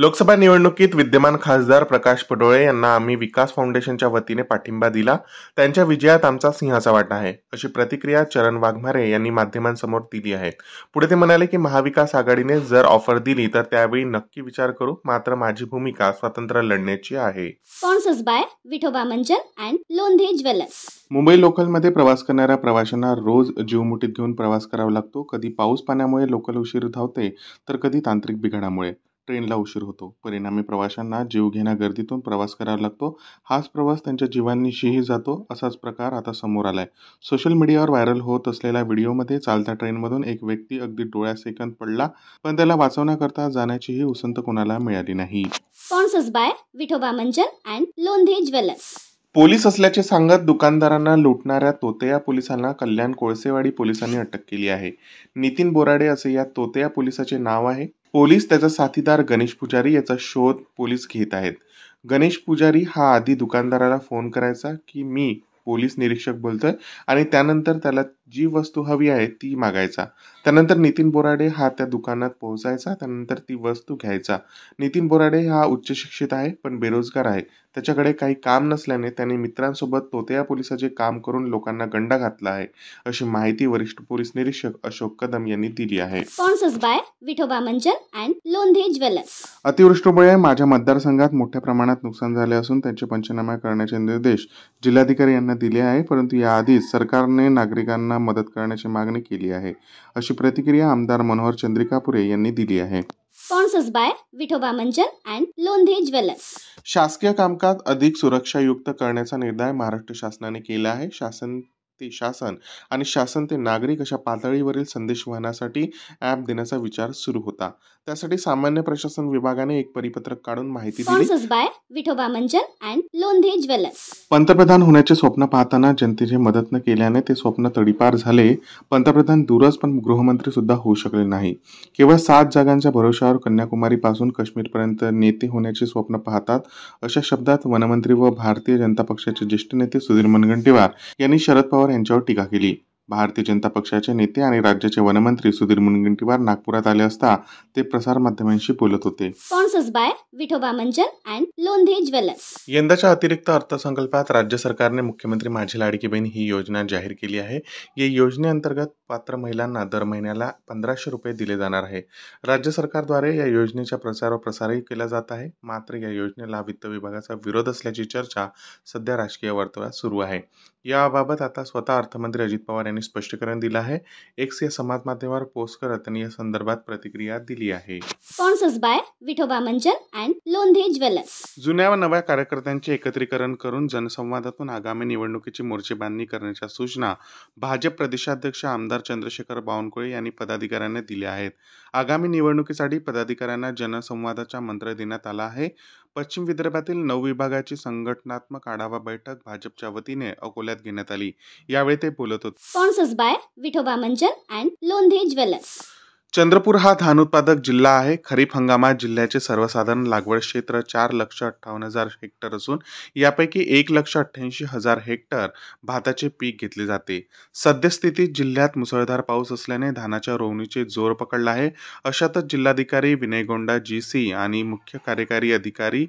लोकसभा निवडणुकीत विद्यमान खासदार प्रकाश पडोळे यांना आम्ही विकास फाउंडेशनच्या वतीने पाठिंबा दिला. त्यांच्या विजयात आमचा सिंहाचा वाटा आहे, अशी प्रतिक्रिया चरण वाघमारे यांनी माध्यमांसमोर दिली आहे. पुढे ते म्हणाले की महाविकास आघाडीने जर ऑफर दिली तर त्यावेळी नक्की विचार करू, मात्र माझी भूमिका स्वतंत्र लढण्याची आहे. स्पॉन्सर्स बाय विठोबा मंचन अँड लोंढे ज्वेलर्स. मुंबई लोकलमध्ये प्रवास करणाऱ्या प्रवाशांना रोज जीव मुठीत घेऊन प्रवास करावा लागतो. कधी पाऊस पाण्यामुळे लोकल उशीर धावते, तर कधी तांत्रिक बिघाडामुळे ट्रेनला उशीर होतो. परिणामी प्रवाशांना जीवघेण्या गर्दीतून प्रवास करावा लागतो. हाच प्रवास त्यांच्या जीवांनीशीही जातो. असाच प्रकार आता समोर आलाय. सोशल मीडियावर व्हायरल होत असलेल्या व्हिडिओमध्ये चालत्या ट्रेनमधून एक व्यक्ती अगदी डोळ्यासेकंद पडला, पण त्याला वाचवण्याकरता जाण्याचीही उसंत कोणाला मिळाली नाही. स्पॉन्सर्स बाय विठोबा मंचन अँड लोंढे ज्वेलर्स. पोलीस असल्याचे सांगत दुकानदारांना लुटणाऱ्या तोतया पोलिसांना कल्याण कोळसेवाडी पोलिसांनी अटक केली आहे. नितीन बोराडे असे या तोतया पोलिसाचे नाव आहे. पोलीस त्याचा साथीदार गणेश पुजारी याचा शोध पोलीस घेत आहेत. गणेश पुजारी हा आधी दुकानदाराला फोन करायचा की मी पोलीस निरीक्षक बोलतोय आणि त्यानंतर त्याला जी वस्तू हवी आहे ती मागायचा. त्यानंतर नितीन बोराडे हा त्या दुकानात पोहोचायचा, त्यानंतर ती वस्तू घ्यायचा. नितीन बोराडे हा उच्च शिक्षित आहे पण बेरोजगार आहे. त्याच्याकडे काही काम नसल्याने त्याने मित्रांसोबत तोतया पोलिसाचे काम करून लोकांना गंडा घातला आहे, अशी माहिती वरिष्ठ पोलीस निरीक्षक अशोक कदम यांनी दिली आहे. स्पॉन्सर्स बाय विठोबा मंचन अँड लोंढे ज्वेलर्स. अतिवृष्टीमुळे माझ्या मतदारसंघात मोठ्या प्रमाणात नुकसान झाले असून त्यांचे पंचनामे करण्याचे निर्देश जिल्हाधिकारी यांना दिले आहे, परंतु याआधीच सरकारने नागरिकांना मदत करण्याची मागणी केली आहे, अशी प्रतिक्रिया आमदार मनोहर चंद्रिकापुरे यांनी दिली आहे. स्पॉन्सर्स बाय विठोबा मंचन अँड लोंढे ज्वेलर्स. शासकीय कामकाज अधिक सुरक्षायुक्त करण्याचा निर्णय महाराष्ट्र शासनाने केला आहे. शासन आणि शासन ते नागरिक अशा पातळीवरील संदेशवहनासाठी ॲप देण्याचा विचार सुरू होता. त्यासाठी सामान्य प्रशासन विभागाने एक परिपत्रक काढून माहिती दिली. स्पॉन्सर्स बाय विठोबा मंचन अँड लोंढे ज्वेलर्स. पंतप्रधान होण्याचे स्वप्न पाहताना जनतेची मदत न केल्याने ते स्वप्न तडीपार झाले. पंतप्रधान दूरच पण गृहमंत्री सुद्धा होऊ शकले नाही. केवळ 7 जागांच्या भरोशावर कन्याकुमारी पासून काश्मीरपर्यंत नेते होण्याचे स्वप्न पाहतात, अशा शब्दात वनमंत्री व भारतीय जनता पक्षाचे ज्येष्ठ नेते सुधीर मुनगंटीवार यांनी शरद पवार यांच्यावर टीका केली. भारतीय जनता पक्षाचे नेते आणि राज्याचे वनमंत्री सुधीर मुनगंटीवार नागपुरात आले असता ते प्रसारमाध्यमांशी बोलत होते. स्पॉन्सर्स बाय विठोबा मंचन अँड लोंढे ज्वेलर्स. यंदाच्या अतिरिक्त अर्थसंकल्पात राज्य सरकारने मुख्यमंत्री माझी लाडकी बहीण ही योजना जाहीर केली आहे. या योजनेअंतर्गत पात्र महिलांना दर महिन्याला 1500 रुपये दिले जाणार आहे. राज्य सरकारद्वारे या योजनेचा प्रचार व प्रसारही केला जात आहे. मात्र या योजनेला वित्त विभागाचा विरोध असल्याची चर्चा सध्या राजकीय वर्तुळात सुरू आहे. याबाबत आता स्वतः अर्थमंत्री अजित पवार यांनी स्पष्टीकरण दिलं आहे. एक्स या समाज माध्यमावर पोस्ट करत त्यांनी या संदर्भात प्रतिक्रिया दिली आहे. स्पॉन्सर्स बाय विठोबा मंचन अँड लोंढे ज्वेलर्स. जुन्या व नव्या कार्यकर्त्यांचे एकत्रीकरण करून जनसंवादातून आगामी निवडणुकीची मोर्चेबांधणी करण्याच्या सूचना भाजप प्रदेशाध्यक्ष आमदार चंद्रशेखर बावनकुळे यांनी पदाधिकाऱ्यांना दिल्या आहेत. आगामी निवडणुकीसाठी पदाधिकाऱ्यांना जनसंवादाचा मंत्र देण्यात आला आहे. पश्चिम विदर्भातील 9 विभागाची संघटनात्मक आढावा बैठक भाजपच्या वतीने अकोल्यात घेण्यात आली. यावेळी ते बोलत होते. स्पॉन्सर्स बाय विठोबा मंचन अँड लोंढे ज्वेलर्स. चंद्रपूर हा धान उत्पादक जिल्हा आहे. खरीप हंगामात जिल्ह्याचे सर्वसाधारण लागवड क्षेत्र 4,58,000 हेक्टर असून यापैकी 1,88,000 हेक्टर भाताचे पीक घेतले जाते. सद्यस्थितीत जिल्ह्यात मुसळधार पाऊस असल्याने धानाच्या रोवणीचे जोर पकडला आहे. अशातच जिल्हाधिकारी विनय गोंडा GC आणि मुख्य कार्यकारी अधिकारी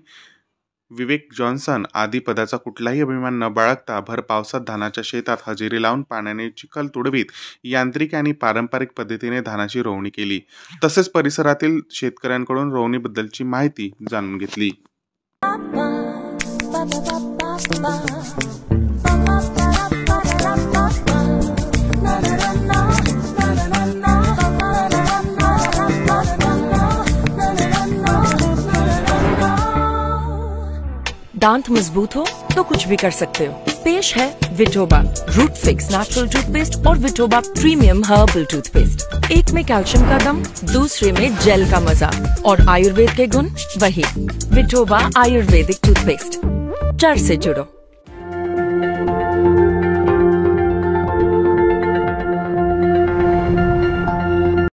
विवेक जॉन्सन आदी पदाचा कुठलाही अभिमान न बाळगता भर पावसात धानाच्या शेतात हजेरी लावून पाण्याने चिखल तुडवीत यांत्रिक आणि पारंपरिक पद्धतीने धानाची रोवणी केली. तसेच परिसरातील शेतकऱ्यांकडून रोवणीबद्दलची माहिती जाणून घेतली. दांत मजबूत हो तो कुछ भी कर सकते हो. पेश है Vithoba root fix natural toothpaste और विठोबा प्रीमियम हर्बल टूथपेस्ट. एक में कैल्शियम का दम, दूसरे में जेल का मजा और आयुर्वेद के गुण वही. विठोबा आयुर्वेदिक टूथपेस्ट. जड़ से जुड़ो.